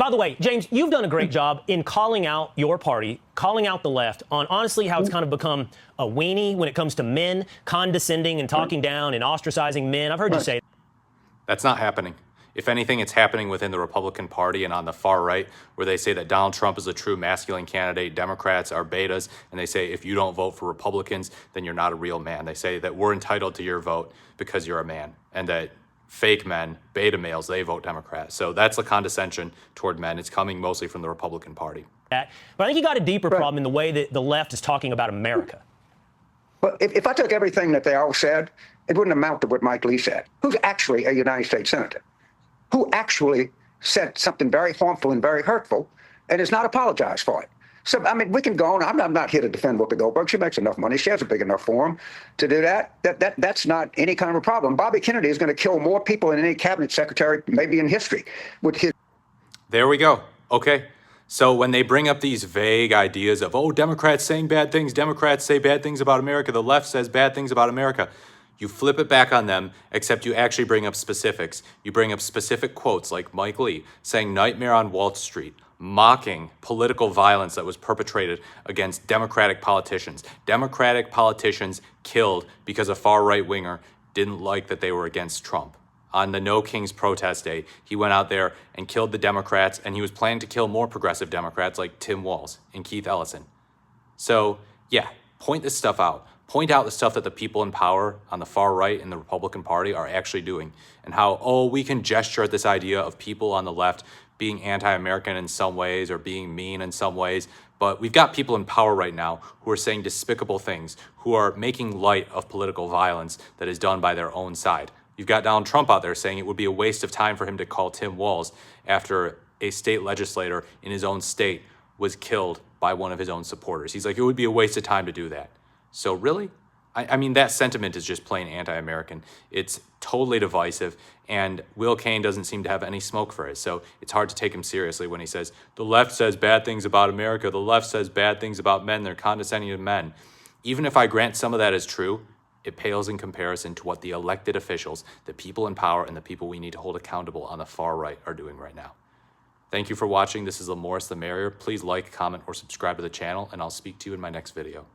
By the way, James, you've done a great job in calling out your party, calling out the left on honestly how it's kind of become a weenie when it comes to men, condescending and talking down and ostracizing men. I've heard you say that's not happening. If anything, it's happening within the Republican Party and on the far right, where they say that Donald Trump is a true masculine candidate, Democrats are betas, and they say if you don't vote for Republicans, then you're not a real man. They say that we're entitled to your vote because you're a man, and that fake men, beta males, they vote Democrat. So that's the condescension toward men. It's coming mostly from the Republican Party. But I think you got a deeper problem in the way that the left is talking about America. Well, if I took everything that they all said, it wouldn't amount to what Mike Lee said, who's actually a United States Senator, who actually said something very harmful and very hurtful and has not apologized for it. So, I mean, we can go on. I'm not here to defend Whoopi Goldberg. She makes enough money. She has a big enough forum to do that. That's not any kind of a problem. Bobby Kennedy is going to kill more people than any cabinet secretary, maybe in history, with his. There we go. Okay. So when they bring up these vague ideas of, oh, Democrats saying bad things, Democrats say bad things about America, the left says bad things about America, you flip it back on them, except you actually bring up specifics. You bring up specific quotes like Mike Lee saying Nightmare on Wall Street, mocking political violence that was perpetrated against Democratic politicians. Democratic politicians killed because a far right-winger didn't like that they were against Trump. On the No Kings protest day, he went out there and killed the Democrats, and he was planning to kill more progressive Democrats like Tim Walz and Keith Ellison. So, yeah, point this stuff out. Point out the stuff that the people in power on the far right in the Republican Party are actually doing, and how, oh, we can gesture at this idea of people on the left being anti-American in some ways or being mean in some ways. But we've got people in power right now who are saying despicable things, who are making light of political violence that is done by their own side. You've got Donald Trump out there saying it would be a waste of time for him to call Tim Walz after a state legislator in his own state was killed by one of his own supporters. He's like, it would be a waste of time to do that. So really? I mean, that sentiment is just plain anti-American. It's totally divisive, and Will Cain doesn't seem to have any smoke for it. So it's hard to take him seriously when he says, the left says bad things about America, the left says bad things about men, they're condescending to men. Even if I grant some of that is true, it pales in comparison to what the elected officials, the people in power, and the people we need to hold accountable on the far right are doing right now. Thank you for watching. This is The More the Merrier. Please like, comment, or subscribe to the channel, and I'll speak to you in my next video.